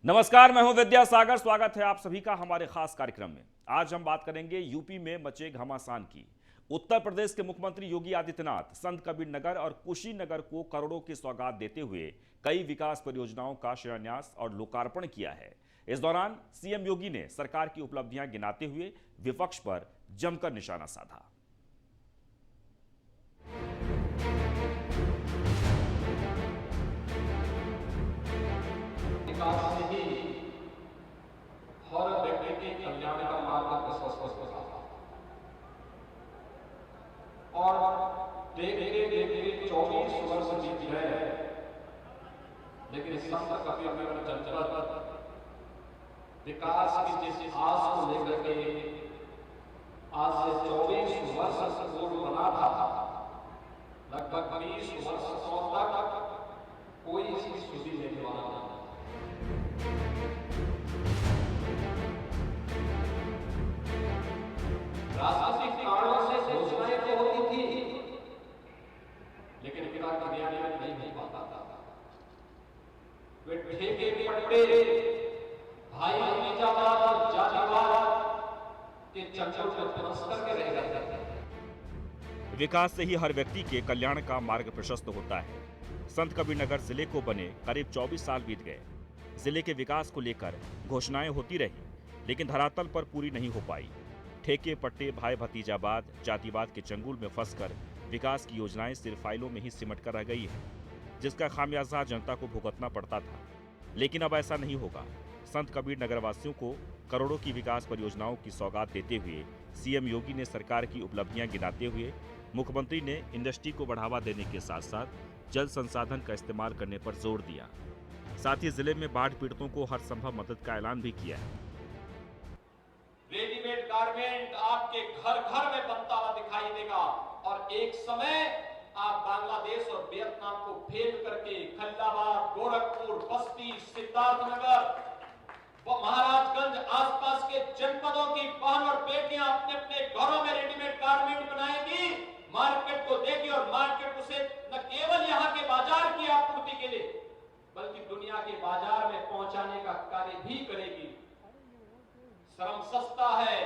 नमस्कार, मैं हूं विद्यासागर। स्वागत है आप सभी का हमारे खास कार्यक्रम में। आज हम बात करेंगे यूपी में मचे घमासान की। उत्तर प्रदेश के मुख्यमंत्री योगी आदित्यनाथ संत कबीर नगर और कुशीनगर को करोड़ों की सौगात देते हुए कई विकास परियोजनाओं का शिलान्यास और लोकार्पण किया है। इस दौरान सीएम योगी ने सरकार की उपलब्धियां गिनाते हुए विपक्ष पर जमकर निशाना साधा। विकास से ही हर व्यक्ति के कल्याण का मार्ग प्रशस्त होता और देखते देखते 24 वर्ष बीत गए, लेकिन संत कबीर नगर जनपद विकास की जिस आस को लेकर के आज से 24 वर्ष पूर्व बना था, लगभग 20 वर्षों तक कोई इसकी सुधि लेने वाला नहीं। राजनीतिक कारणों से घोषणाएं तो होती थी, लेकिन इनका क्रियान्वयन नहीं हो पाता था। वे ठेके पट्टे, भाई भतीजावाद और जातिवाद के चंचल को पुरस्कार के रह गए थे। विकास से ही हर व्यक्ति के कल्याण का मार्ग प्रशस्त होता है। संत कबीरनगर जिले को बने करीब 24 साल बीत गए। जिले के विकास को लेकर घोषणाएं होती रही, लेकिन धरातल पर पूरी नहीं हो पाई। ठेके पट्टे, भाई भतीजावाद, जातिवाद के चंगुल में फंसकर विकास की योजनाएं सिर्फ फाइलों में ही सिमट कर रह गई है, जिसका खामियाजा जनता को भुगतना पड़ता था। लेकिन अब ऐसा नहीं होगा। संत कबीर नगरवासियों को करोड़ों की विकास परियोजनाओं की सौगात देते हुए सीएम योगी ने सरकार की उपलब्धियां गिनाते हुए मुख्यमंत्री ने इंडस्ट्री को बढ़ावा देने के साथ साथ जल संसाधन का इस्तेमाल करने पर जोर दिया। साथ ही जिले में बाढ़ पीड़ितों को हर संभव मदद का ऐलान भी किया है। रेडीमेड गारमेंट आपके घर घर में बनता हुआ दिखाई देगा और एक समय आप बांग्लादेश और वियतनाम को फेल करके खल्लाबाद, गोरखपुर, बस्ती, सिद्धार्थनगर, महाराजगंज आसपास के जनपदों की बहन और बेटियां अपने अपने घरों में रेडीमेड गारमेंट बनाएगी, मार्केट को देगी और मार्केट उसे न केवल यहाँ के बाजार की आपूर्ति के लिए बल्कि दुनिया के बाजार में पहुंचाने का कार्य भी करेगी। श्रम सस्ता है,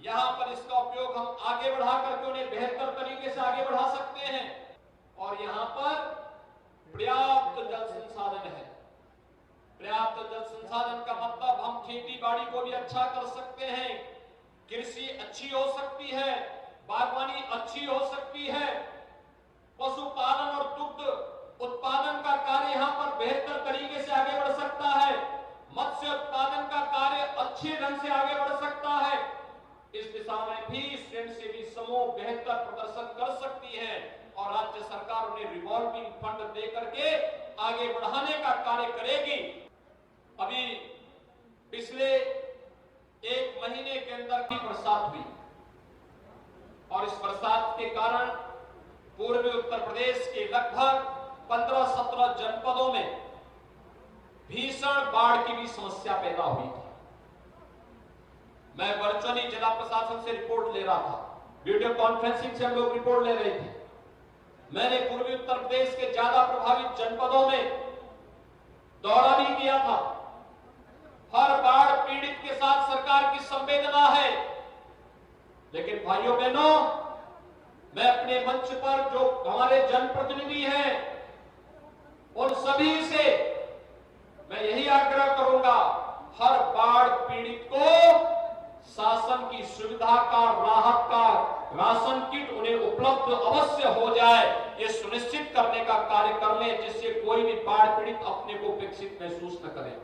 यहां पर इसका उपयोग हम आगे बढ़ा करके उन्हें बेहतर तरीके से आगे बढ़ा सकते हैं और यहां पर पर्याप्त जल संसाधन है। पर्याप्त जल संसाधन का मतलब हम खेती बाड़ी को भी अच्छा कर सकते हैं, कृषि अच्छी हो सकती है, बागवानी अच्छी हो सकती है, पशुपालन और दुग्ध उत्पादन का कार्य यहां पर बेहतर तरीके से आगे बढ़ सकता है, मत्स्य उत्पादन का कार्य अच्छे ढंग से आगे बढ़ सकता है। इस दिशा में भी स्वयंसेवी समूह बेहतर प्रदर्शन कर सकती है और राज्य सरकार उन्हें रिवॉल्विंग फंड दे करके आगे बढ़ाने का कार्य करेगी। अभी पिछले एक महीने के अंदर की बरसात हुई और इस बरसात के कारण पूर्वी उत्तर प्रदेश के लगभग 15-17 जनपदों में भीषण बाढ़ की भी समस्या पैदा हुई थी। मैं वर्चुअली जिला प्रशासन से रिपोर्ट ले रहा था, वीडियो कॉन्फ्रेंसिंग से हम लोग रिपोर्ट ले रहे थे। मैंने पूर्वी उत्तर प्रदेश के ज्यादा प्रभावित जनपदों में दौरा भी किया था। हर बाढ़ पीड़ित के साथ सरकार की संवेदना है, लेकिन भाइयों बहनों, मैं अपने मंच पर जो हमारे जनप्रतिनिधि हैं उन सभी से मैं यही आग्रह करूंगा, हर बाढ़ पीड़ित को शासन की सुविधा का, राहत का राशन किट उन्हें उपलब्ध अवश्य हो जाए, ये सुनिश्चित करने का कार्य कर लें, जिससे कोई भी बाढ़ पीड़ित अपने को उपेक्षित महसूस न करे।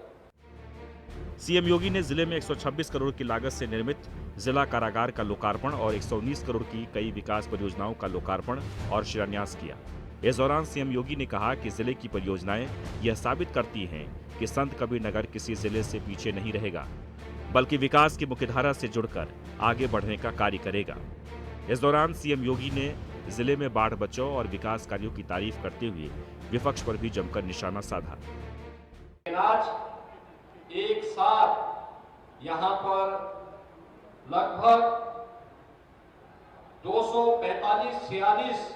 सीएम योगी ने जिले में 126 करोड़ की लागत से निर्मित जिला कारागार का लोकार्पण और 119 करोड़ की कई विकास परियोजनाओं का लोकार्पण और शिलान्यास किया। इस दौरान सीएम योगी ने कहा कि जिले की परियोजनाएं यह साबित करती हैं कि संत कबीर नगर किसी जिले से पीछे नहीं रहेगा, बल्कि विकास की मुख्यधारा से जुड़कर आगे बढ़ने का कार्य करेगा। इस दौरान सीएम योगी ने जिले में बाढ़ बचाव और विकास कार्यों की तारीफ करते हुए विपक्ष पर भी जमकर निशाना साधा। आज एक साथ यहाँ पर लगभग 245-46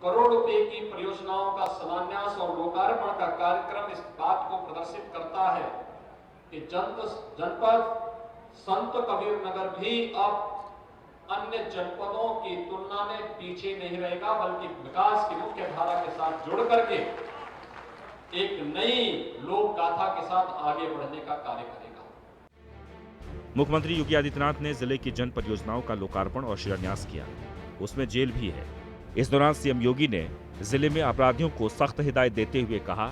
करोड़ रुपए की परियोजनाओं का शिलान्यास और लोकार्पण का कार्यक्रम इस बात को प्रदर्शित करता लगता है कि जनपद संत कबीर नगर भी अब अन्य जनपदों की तुलना में पीछे नहीं रहेगा, बल्कि विकास की मुख्य धारा के साथ जुड़ करके एक नई लोक गाथा के साथ आगे बढ़ने का कार्य करेगा। मुख्यमंत्री योगी आदित्यनाथ ने जिले की जन परियोजनाओं का लोकार्पण और शिलान्यास किया। उसमें जेल भी है। इस दौरान सीएम योगी ने जिले में अपराधियों को सख्त हिदायत देते हुए कहा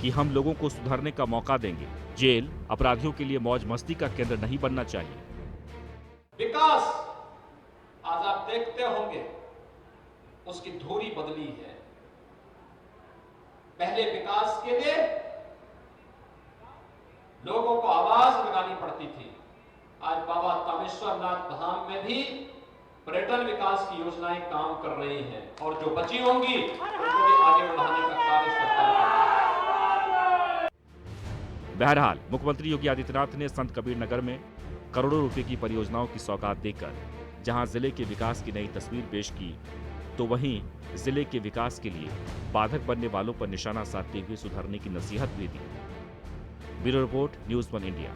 कि हम लोगों को सुधरने का मौका देंगे। जेल अपराधियों के लिए मौज मस्ती का केंद्र नहीं बनना चाहिए। विकास आज आप देखते होंगे उसकी धुरी बदली है। पहले विकास के लिए लोगों को आवाज लगानी पड़ती थी। आज बाबा तामेश्वरनाथ धाम में भी पर्यटन विकास की योजनाएं काम कर रही हैं और जो बची होंगी उनको भी आगे बढ़ाने का कार्य सरकार कर रही है। बहरहाल मुख्यमंत्री योगी आदित्यनाथ ने संत कबीर नगर में करोड़ों रुपए की परियोजनाओं की सौगात देकर जहां जिले के विकास की नई तस्वीर पेश की, तो वहीं जिले के विकास के लिए बाधक बनने वालों पर निशाना साधते हुए सुधारने की नसीहत भी दी। Bureau report, news 1 India.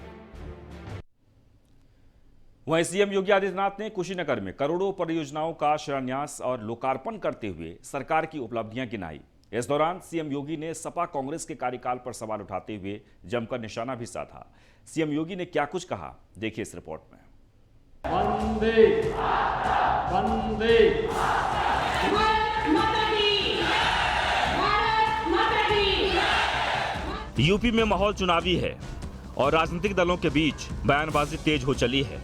वहीं सीएम योगी आदित्यनाथ ने कुशीनगर में करोड़ों परियोजनाओं का शिलान्यास और लोकार्पण करते हुए सरकार की उपलब्धियां गिनाई। इस दौरान सीएम योगी ने सपा कांग्रेस के कार्यकाल पर सवाल उठाते हुए जमकर निशाना भी साधा। सीएम योगी ने क्या कुछ कहा, देखिए इस रिपोर्ट में। वंदे वंदे यूपी में माहौल चुनावी है और राजनीतिक दलों के बीच बयानबाजी तेज हो चली है।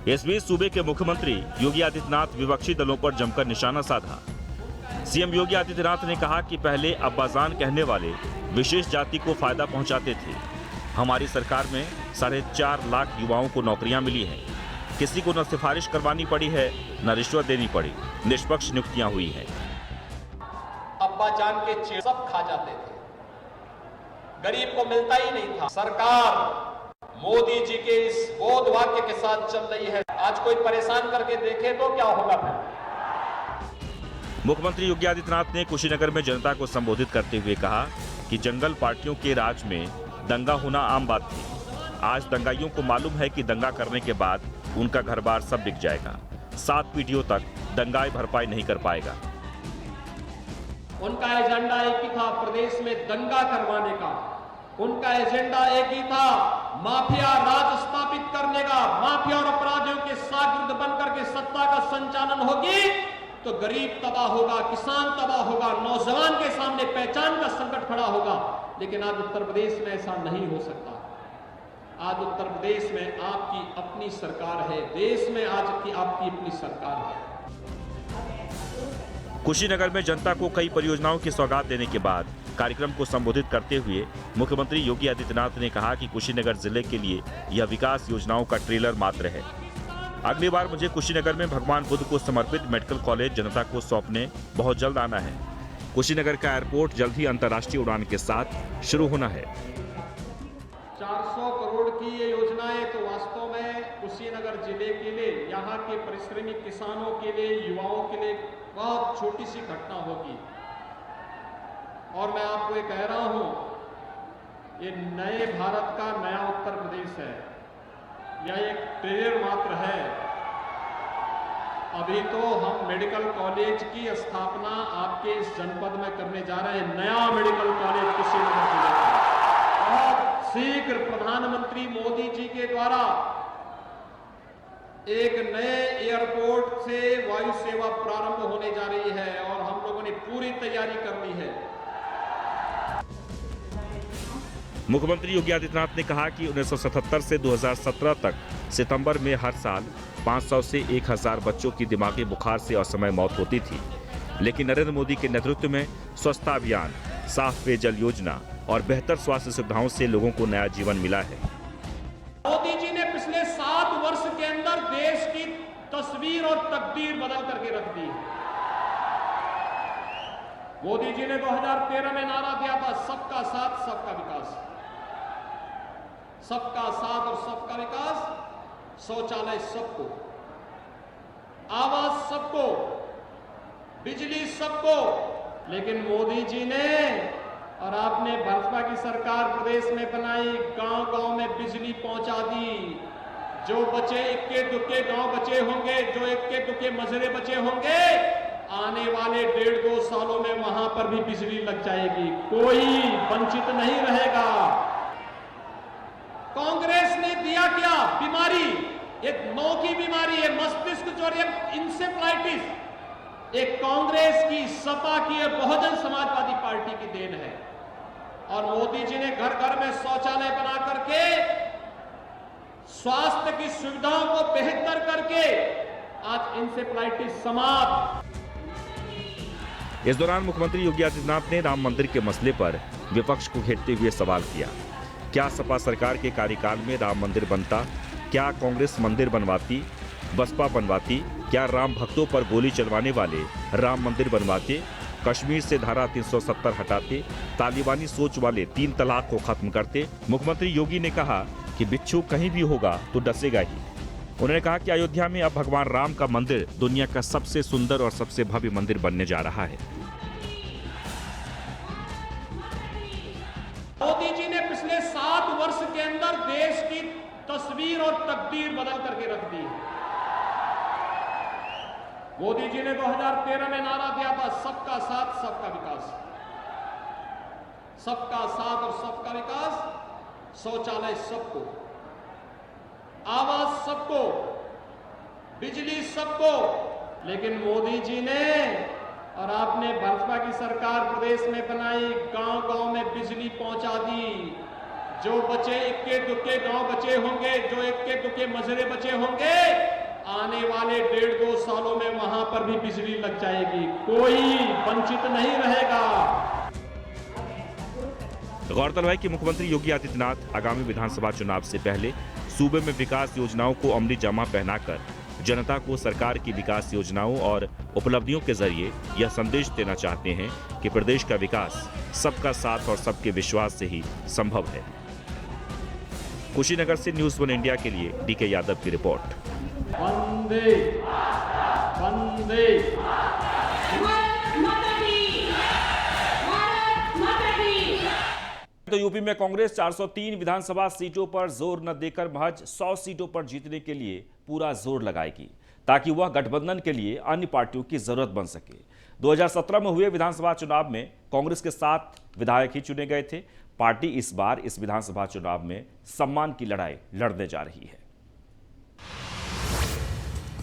इस बीच सूबे के मुख्यमंत्री योगी आदित्यनाथ विपक्षी दलों पर जमकर निशाना साधा। सीएम योगी आदित्यनाथ ने कहा कि पहले अब्बाजान कहने वाले विशेष जाति को फायदा पहुंचाते थे। हमारी सरकार में 4.5 लाख युवाओं को नौकरियां मिली हैं। किसी को न सिफारिश करवानी पड़ी है, न रिश्वत देनी पड़ी। निष्पक्ष नियुक्तियां हुई हैं। अब्बाजान के चेहरे सब खा जाते थे, गरीब को मिलता ही नहीं था। सरकार मोदी जी के इस बोध वाक्य के साथ चल रही है। आज कोई परेशान करके देखे तो क्या होगा फिर। मुख्यमंत्री योगी आदित्यनाथ ने कुशीनगर में जनता को संबोधित करते हुए कहा कि जंगल पार्टियों के राज में दंगा होना आम बात थी। आज दंगाइयों को मालूम है कि दंगा करने के बाद उनका घर बार सब बिक जाएगा। 7 पीढ़ियों तक दंगाई भरपाई नहीं कर पाएगा। उनका एजेंडा एक ही था, प्रदेश में दंगा करवाने का। उनका एजेंडा एक ही था, माफिया राज स्थापित करने का। माफिया और अपराधियों के सागिर्द बनकर के सत्ता का संचालन होगी तो गरीब तबाह होगा, किसान तबाह होगा, नौजवान के सामने पहचान का संकट खड़ा होगा। लेकिन आज उत्तर प्रदेश में ऐसा नहीं हो सकता। आज उत्तर प्रदेश में आपकी अपनी सरकार है, देश में आज की आपकी अपनी सरकार है। कुशीनगर में जनता को कई परियोजनाओं की सौगात देने के बाद कार्यक्रम को संबोधित करते हुए मुख्यमंत्री योगी आदित्यनाथ ने कहा कि कुशीनगर जिले के लिए यह विकास योजनाओं का ट्रेलर मात्र है। अगली बार मुझे कुशीनगर में भगवान बुद्ध को समर्पित मेडिकल कॉलेज जनता को सौंपने बहुत जल्द आना है। कुशीनगर का एयरपोर्ट जल्द ही अंतर्राष्ट्रीय उड़ान के साथ शुरू होना है। 400 करोड़ की ये योजनाएं तो वास्तव में कुशीनगर जिले के लिए, यहाँ के परिश्रमी किसानों के लिए, युवाओं के लिए बहुत छोटी सी घटना होगी। और मैं आपको ये कह रहा हूं, ये नए भारत का नया उत्तर प्रदेश है। यह एक ट्रेलर मात्र है। अभी तो हम मेडिकल कॉलेज की स्थापना आपके इस जनपद में करने जा रहे हैं। नया मेडिकल कॉलेज कुशीनगर जिले में बहुत शीघ्र प्रधानमंत्री मोदी जी के द्वारा एक नए एयरपोर्ट से वायु सेवा प्रारंभ होने जा रही है और हम लोगों ने पूरी तैयारी कर ली है। मुख्यमंत्री योगी आदित्यनाथ ने कहा कि 1977 से 2017 तक सितंबर में हर साल 500 से 1000 बच्चों की दिमागी बुखार से असमय मौत होती थी। लेकिन नरेंद्र मोदी के नेतृत्व में स्वच्छता अभियान, साफ पेयजल योजना और बेहतर स्वास्थ्य सुविधाओं से लोगों को नया जीवन मिला है। मोदी जी ने पिछले 7 वर्ष के अंदर देश की तस्वीर और तकदीर बदल करके रख दी है। मोदी जी ने 2013 में नारा दिया था, सबका साथ सबका विकास। सबका साथ और सबका विकास। शौचालय सबको, आवास सबको, बिजली सबको। लेकिन मोदी जी ने और आपने भाजपा की सरकार प्रदेश में बनाई, गांव-गांव में बिजली पहुंचा दी। जो बचे इक्के दुक्के गांव बचे होंगे, जो इक्के दुक्के मजरे बचे होंगे, आने वाले 1.5-2 सालों में वहां पर भी बिजली लग जाएगी, कोई वंचित नहीं रहेगा। कांग्रेस ने दिया क्या? बीमारी, एक नौ की बीमारी है, मस्तिष्क ज्वर, इंसेफ्लाइटिस। एक कांग्रेस की, सपा की, बहुजन समाजवादी पार्टी की देन है। और मोदी जी ने घर घर में शौचालय बना करके, स्वास्थ्य की सुविधाओं को बेहतर करके आज इंसेफ्लाइटिस समाप्त। इस दौरान मुख्यमंत्री योगी आदित्यनाथ ने राम मंदिर के मसले पर विपक्ष को घेरते हुए सवाल किया। क्या सपा सरकार के कार्यकाल में राम मंदिर बनता? क्या कांग्रेस मंदिर बनवाती, बसपा बनवाती? क्या राम भक्तों पर गोली चलवाने वाले राम मंदिर बनवाते? कश्मीर से धारा 370 हटाते? तालिबानी सोच वाले 3 तलाक को खत्म करते? मुख्यमंत्री योगी ने कहा कि बिच्छू कहीं भी होगा तो डसेगा ही। उन्होंने कहा कि अयोध्या में अब भगवान राम का मंदिर दुनिया का सबसे सुंदर और सबसे भव्य मंदिर बनने जा रहा है। मोदी जी ने पिछले 7 वर्ष के अंदर देश की तस्वीर और तकदीर बदल करके रख दी। मोदी जी ने 2013 में नारा दिया था, सबका साथ सबका विकास। सबका साथ और सबका विकास, शौचालय सबको, आवास सबको, बिजली सबको। लेकिन मोदी जी ने और आपने भाजपा की सरकार प्रदेश में बनाई, गांव-गांव में बिजली पहुंचा दी। जो बचे इक्के दुक्के गांव बचे होंगे, जो इक्के दुक्के मजरे बचे होंगे, आने वाले 1.5-2 सालों में वहां पर भी बिजली लग जाएगी, कोई वंचित नहीं रहेगा। गौरतलब है कि मुख्यमंत्री योगी आदित्यनाथ आगामी विधानसभा चुनाव से पहले सूबे में विकास योजनाओं को अमली जामा पहनाकर जनता को सरकार की विकास योजनाओं और उपलब्धियों के जरिए यह संदेश देना चाहते हैं कि प्रदेश का विकास सबका साथ और सबके विश्वास से ही संभव है। कुशीनगर से न्यूज़ 1 इंडिया के लिए डीके यादव की रिपोर्ट। वंदे वंदे तो यूपी में कांग्रेस 403 विधानसभा सीटों पर जोर न देकर महज 100 सीटों पर जीतने के लिए पूरा जोर लगाएगी, ताकि वह गठबंधन के लिए अन्य पार्टियों की जरूरत बन सके। 2017 में हुए विधानसभा चुनाव में कांग्रेस के 7 विधायक ही चुने गए थे। पार्टी इस बार इस विधानसभा चुनाव में सम्मान की लड़ाई लड़ने जा रही है।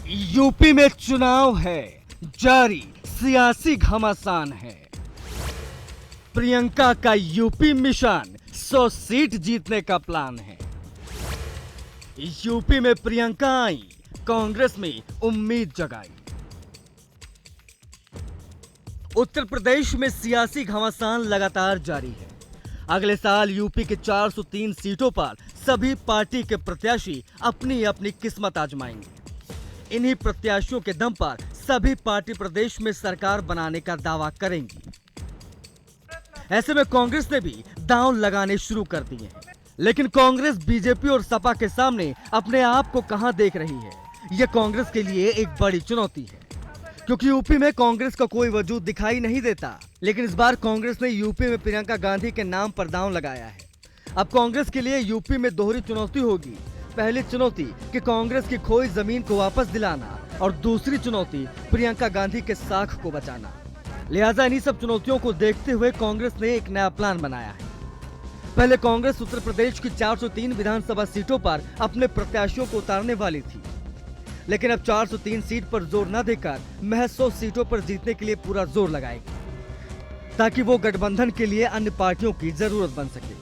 यूपी में चुनाव है जारी, सियासी घमासान है। प्रियंका का यूपी मिशन 100 सीट जीतने का प्लान है। यूपी में प्रियंका आई, कांग्रेस में उम्मीद जगाई। उत्तर प्रदेश में सियासी घमासान लगातार जारी है। अगले साल यूपी के 403 सीटों पर सभी पार्टी के प्रत्याशी अपनी अपनी किस्मत आजमाएंगे। इन्हीं प्रत्याशियों के दम पर सभी पार्टी प्रदेश में सरकार बनाने का दावा करेंगी। ऐसे में कांग्रेस ने भी दांव लगाने शुरू कर दिए हैं। लेकिन कांग्रेस बीजेपी और सपा के सामने अपने आप को कहां देख रही है, यह कांग्रेस के लिए एक बड़ी चुनौती है, क्योंकि यूपी में कांग्रेस का कोई वजूद दिखाई नहीं देता। लेकिन इस बार कांग्रेस ने यूपी में प्रियंका गांधी के नाम पर दांव लगाया है। अब कांग्रेस के लिए यूपी में दोहरी चुनौती होगी। पहली चुनौती कि कांग्रेस की खोई जमीन को वापस दिलाना, और दूसरी चुनौती प्रियंका गांधी के साख को बचाना। लिहाजा इन्हीं सब चुनौतियों को देखते हुए कांग्रेस ने एक नया प्लान बनाया है। पहले कांग्रेस उत्तर प्रदेश की 403 विधानसभा सीटों पर अपने प्रत्याशियों को उतारने वाली थी, लेकिन अब 403 सीट पर जोर न देकर महज 100 सीटों पर जीतने के लिए पूरा जोर लगाएगी, ताकि वो गठबंधन के लिए अन्य पार्टियों की जरूरत बन सके।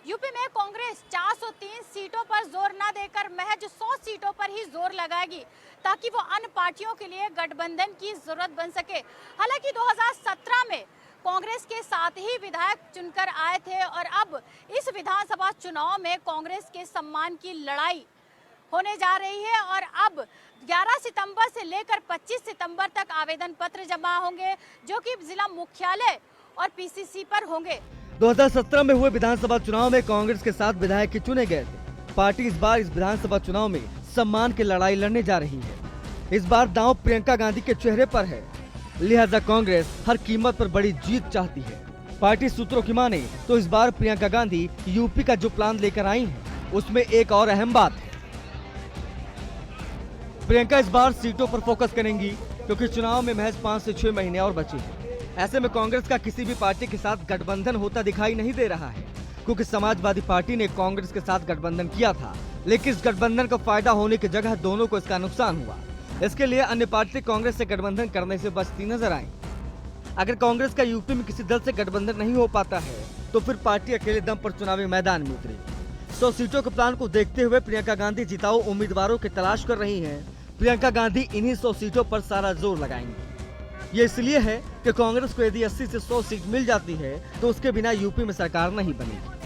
यूपी में कांग्रेस 403 सीटों पर जोर न देकर महज 100 सीटों पर ही जोर लगाएगी, ताकि वो अन्य पार्टियों के लिए गठबंधन की जरूरत बन सके। हालांकि 2017 में कांग्रेस के 7 ही विधायक चुनकर आए थे, और अब इस विधानसभा चुनाव में कांग्रेस के सम्मान की लड़ाई होने जा रही है। और अब 11 सितंबर से लेकर 25 सितंबर तक आवेदन पत्र जमा होंगे, जो कि जिला मुख्यालय और पीसीसी पर होंगे। 2017 में हुए विधानसभा चुनाव में कांग्रेस के 7 विधायक ही चुने गए थे। पार्टी इस बार इस विधानसभा चुनाव में सम्मान की लड़ाई लड़ने जा रही है। इस बार दांव प्रियंका गांधी के चेहरे पर है, लिहाजा कांग्रेस हर कीमत पर बड़ी जीत चाहती है। पार्टी सूत्रों की माने तो इस बार प्रियंका गांधी यूपी का जो प्लान लेकर आई हैं, उसमें एक और अहम बात है। प्रियंका इस बार सीटों पर फोकस करेंगी क्योंकि चुनाव में महज 5 से 6 महीने और बचे हैं। ऐसे में कांग्रेस का किसी भी पार्टी के साथ गठबंधन होता दिखाई नहीं दे रहा है, क्योंकि समाजवादी पार्टी ने कांग्रेस के साथ गठबंधन किया था, लेकिन इस गठबंधन का फायदा होने की जगह दोनों को इसका नुकसान हुआ। इसके लिए अन्य पार्टी कांग्रेस से गठबंधन करने से बचती नजर आई। अगर कांग्रेस का यूपी में किसी दल से गठबंधन नहीं हो पाता है तो फिर पार्टी अकेले दम पर चुनावी मैदान में उतरेगी। 100 सीटों के प्लान को देखते हुए प्रियंका गांधी जिताऊ उम्मीदवारों की तलाश कर रही हैं। प्रियंका गांधी इन्हीं 100 सीटों पर सारा जोर लगाएंगी। ये इसलिए है कि कांग्रेस को यदि 80 से 100 सीट मिल जाती है तो उसके बिना यूपी में सरकार नहीं बनेगी।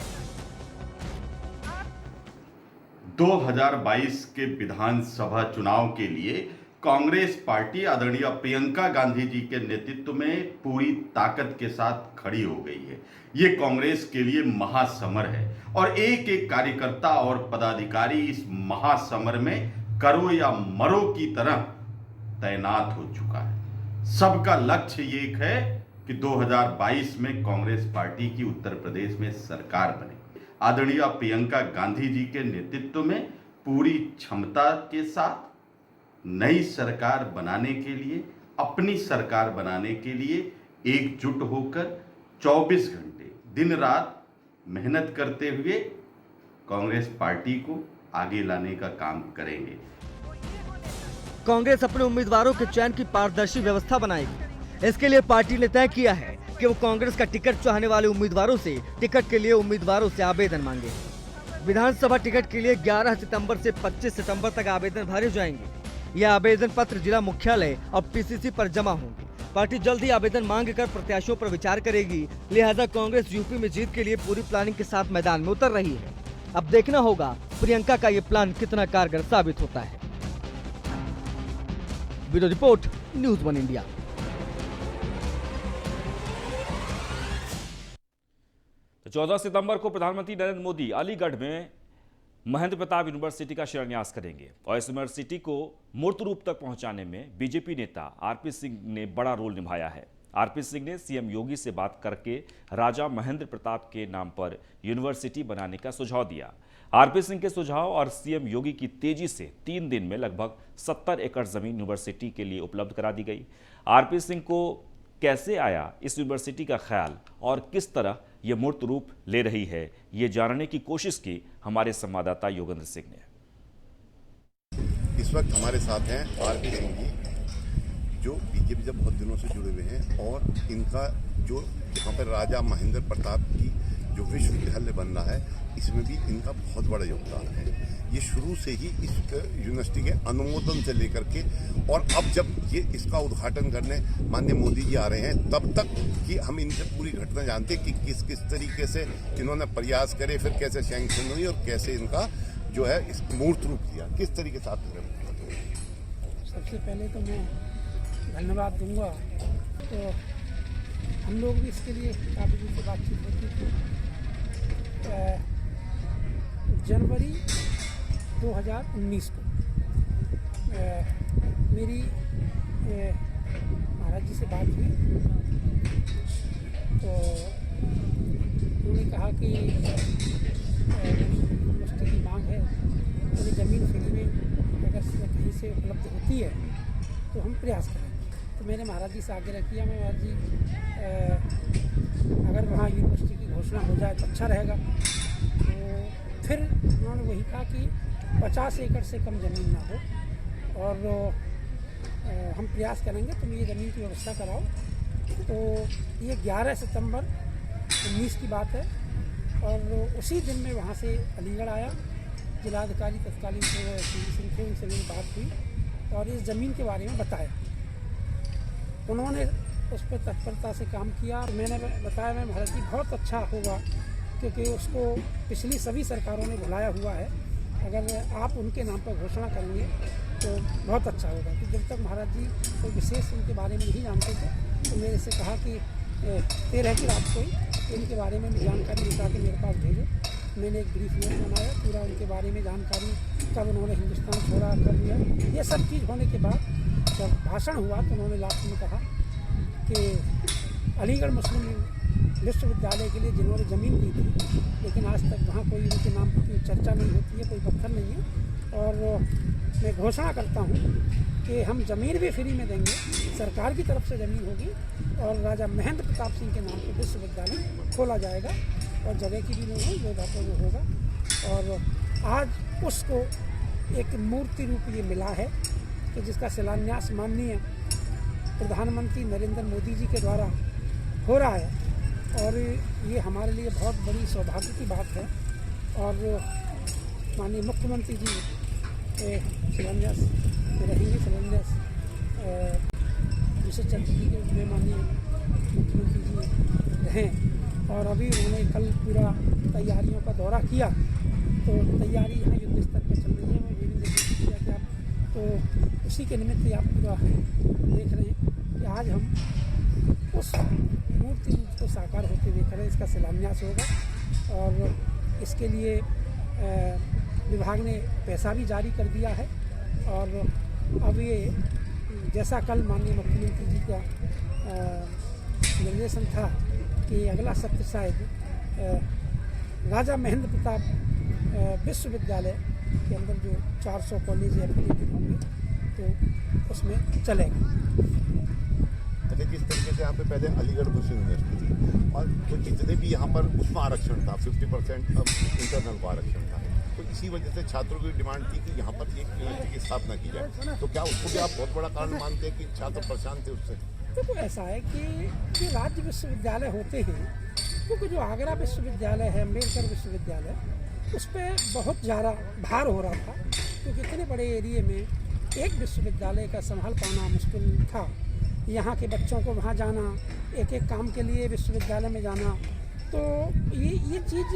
2022 के विधानसभा चुनाव के लिए कांग्रेस पार्टी आदरणीय प्रियंका गांधी जी के नेतृत्व में पूरी ताकत के साथ खड़ी हो गई है। ये कांग्रेस के लिए महासमर है और एक एक कार्यकर्ता और पदाधिकारी इस महासमर में करो या मरो की तरह तैनात हो चुका है। सबका लक्ष्य ये है कि 2022 में कांग्रेस पार्टी की उत्तर प्रदेश में सरकार बने। आदरणीय प्रियंका गांधी जी के नेतृत्व में पूरी क्षमता के साथ नई सरकार बनाने के लिए, अपनी सरकार बनाने के लिए एकजुट होकर 24 घंटे दिन रात मेहनत करते हुए कांग्रेस पार्टी को आगे लाने का काम करेंगे। कांग्रेस अपने उम्मीदवारों के चयन की पारदर्शी व्यवस्था बनाएगी। इसके लिए पार्टी ने तय किया है कि वो कांग्रेस का टिकट चाहने वाले उम्मीदवारों से टिकट के लिए उम्मीदवारों से आवेदन मांगे। विधानसभा टिकट के लिए 11 सितंबर से 25 सितंबर तक आवेदन भरे जाएंगे। यह आवेदन पत्र जिला मुख्यालय और पीसीसी पर जमा होंगे। पार्टी जल्द ही आवेदन मांग कर प्रत्याशियों पर विचार करेगी। लिहाजा कांग्रेस यूपी में जीत के लिए पूरी प्लानिंग के साथ मैदान में उतर रही है। अब देखना होगा प्रियंका का ये प्लान कितना कारगर साबित होता है। Bureau report, news 1 India. तो 14 सितंबर को प्रधानमंत्री नरेंद्र मोदी अलीगढ़ में महेंद्र प्रताप यूनिवर्सिटी का शिलान्यास करेंगे और इस यूनिवर्सिटी को मूर्त रूप तक पहुंचाने में बीजेपी नेता आरपी सिंह ने बड़ा रोल निभाया है। आरपी सिंह ने सीएम योगी से बात करके राजा महेंद्र प्रताप के नाम पर यूनिवर्सिटी बनाने का सुझाव दिया। आरपी सिंह के सुझाव और सीएम योगी की तेजी से 3 दिन में लगभग 70 एकड़ जमीन यूनिवर्सिटी के लिए उपलब्ध करा दी गई। आरपी सिंह को कैसे आया इस यूनिवर्सिटी का ख्याल और किस तरह ये मूर्त रूप ले रही है, ये जानने की कोशिश की हमारे संवाददाता योगेंद्र सिंह ने। इस वक्त हमारे साथ हैं आरपी सिंह जी, जो बीजेपी से बहुत दिनों से जुड़े हुए हैं और इनका जो यहाँ पर राजा महेंद्र प्रताप की जो विश्वविद्यालय बन रहा है, इसमें भी इनका बहुत बड़ा योगदान है। ये शुरू से ही इस यूनिवर्सिटी के अनुमोदन से लेकर के और अब जब ये इसका उद्घाटन करने माननीय मोदी जी आ रहे हैं, तब तक कि हम इनसे पूरी घटना जानते कि किस किस तरीके से इन्होंने प्रयास करे, फिर कैसे सैंक्शन हुई और कैसे इनका जो है इस मूर्त रूप दिया, किस तरीके से आप सबसे पहले तो मैं धन्यवाद दूंगा। तो हम लोग भी इसके लिए काफ़ी दिन से बातचीत होती थी। जनवरी 2019 को मेरी महाराज जी से बात हुई, तो उन्होंने कहा कि यूनिवर्सिटी की मांग है, उन्हें ज़मीन फ्री में अगर कहीं से उपलब्ध होती है तो हम प्रयास करेंगे। तो मैंने महाराज जी से आग्रह किया, मैं महाराज जी अगर वहाँ यूनिवर्सिटी की घोषणा हो जाए तो अच्छा रहेगा। तो फिर उन्होंने वही कहा कि 50 एकड़ से कम ज़मीन ना हो और हम प्रयास करेंगे, तुम ये ज़मीन की व्यवस्था कराओ। तो ये 11 सितंबर 19 की बात है और उसी दिन में वहाँ से अलीगढ़ आया। जिलाधिकारी तत्कालीन सिंह थे, उनसे मेरी बात हुई और इस ज़मीन के बारे में बताया। उन्होंने उस पर तत्परता से काम किया और मैंने बताया मैं महाराज जी बहुत अच्छा होगा, क्योंकि उसको पिछली सभी सरकारों ने बुलाया हुआ है। अगर आप उनके नाम पर घोषणा करेंगे तो बहुत अच्छा होगा। तो जब तक महाराज जी कोई विशेष उनके बारे में नहीं जानते थे तो मेरे से कहा कि 13 की रात को ही इनके बारे में जानकारी निकाल के मेरे पास भेजो। मैंने एक ब्रीफ नोट बनाया, पूरा उनके बारे में जानकारी, कब उन्होंने हिंदुस्तान छोड़ा, कर दिया, ये सब चीज़ होने के बाद जब भाषण हुआ तो उन्होंने लास्ट में कहा कि अलीगढ़ मुस्लिम विश्वविद्यालय के लिए जिन्होंने ज़मीन दी थी, लेकिन आज तक वहाँ कोई उनके नाम की चर्चा नहीं होती है, कोई पत्थर नहीं है। और मैं घोषणा करता हूँ कि हम ज़मीन भी फ्री में देंगे, सरकार की तरफ से ज़मीन होगी और राजा महेंद्र प्रताप सिंह के नाम पर विश्वविद्यालय खोला जाएगा और जगह की भी नहीं है, जो बात है वो होगा। और आज उसको एक मूर्ति रूप ये मिला है कि जिसका शिलान्यास माननीय प्रधानमंत्री नरेंद्र मोदी जी के द्वारा हो रहा है और ये हमारे लिए बहुत बड़ी सौभाग्य की बात है। और माननीय मुख्यमंत्री जी शिलान्यास में रहेंगे, शिलान्यास विशेष चंद्र जी के में माननीय मुख्यमंत्री जी रहें। और अभी उन्होंने कल पूरा तैयारियों का दौरा किया, तो तैयारी यहाँ युद्ध स्तर पर चल रही है। मैं भी किया कि आप तो उसी के निमित्त आप पूरा देख रहे हैं कि आज हम उस मूर्ति रूप को साकार होते देख रहे हैं। इसका शिलान्यास होगा और इसके लिए विभाग ने पैसा भी जारी कर दिया है। और अब ये जैसा कल माननीय मुख्यमंत्री जी का निर्देशन था कि अगला सत्र शायद राजा महेंद्र प्रताप विश्वविद्यालय के अंदर जो 400 कॉलेज एफिलिएटेड होंगे तो उसमें चलेगा। अच्छा, जिस तरीके से यहाँ पे पहले अलीगढ़ मुस्लिम यूनिवर्सिटी थी और तो जितने भी यहाँ पर उसमें आरक्षण था 50% इंटरनल को आरक्षण था, तो इसी वजह से छात्रों की डिमांड थी कि यहाँ पर एक यूनिवर्सिटी की स्थापना की जाए। तो क्या उसको भी आप बहुत बड़ा कारण मानते हैं कि छात्र परेशान थे उससे? देखो ऐसा है कि जो राज्य विश्वविद्यालय होते हैं, क्योंकि जो आगरा विश्वविद्यालय है, अम्बेडकर विश्वविद्यालय, उस पर बहुत ज़्यादा भार हो रहा था, क्योंकि इतने बड़े एरिए में एक विश्वविद्यालय का संभाल पाना मुश्किल था। यहाँ के बच्चों को वहाँ जाना, एक एक काम के लिए विश्वविद्यालय में जाना, तो ये चीज़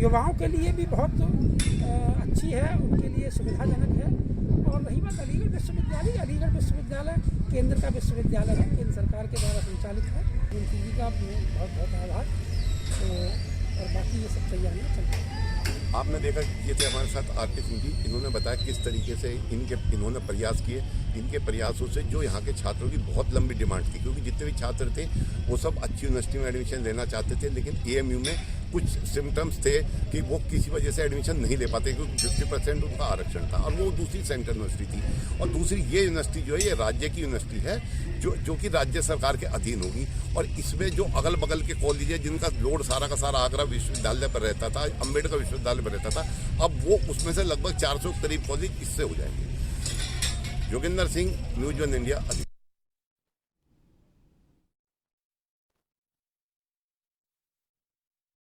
युवाओं के लिए भी बहुत अच्छी है, उनके लिए सुविधाजनक है। और रही बात अलीगढ़ विश्वविद्यालय, अलीगढ़ विश्वविद्यालय केंद्र का विश्वविद्यालय है, केंद्र सरकार के द्वारा संचालित है। मुख्यमंत्री जी का बहुत बहुत आभार। और बाकी ये सब तैयारियाँ चल रही हैं। आपने देखा ये थे हमारे साथ आरके सिंह जी, इन्होंने बताया किस तरीके से इन्होंने प्रयास किए। इनके प्रयासों से जो यहाँ के छात्रों की बहुत लंबी डिमांड थी, क्योंकि जितने भी छात्र थे वो सब अच्छी यूनिवर्सिटी में एडमिशन लेना चाहते थे, लेकिन एएमयू में कुछ सिम्टम्स थे कि वो किसी वजह से एडमिशन नहीं ले पाते, क्योंकि 50% उनका आरक्षण था और वो दूसरी सेंट्रल यूनिवर्सिटी थी। और दूसरी ये यूनिवर्सिटी जो है ये राज्य की यूनिवर्सिटी है, जो कि राज्य सरकार के अधीन होगी। और इसमें जो अगल बगल के कॉलेज है जिनका लोड सारा का सारा आगरा विश्वविद्यालय पर रहता था, अम्बेडकर विश्वविद्यालय पर रहता था, अब वो उसमें से लगभग 400 करीब कॉलेज इससे हो जाएंगे। Yogendra Singh, news 1 India.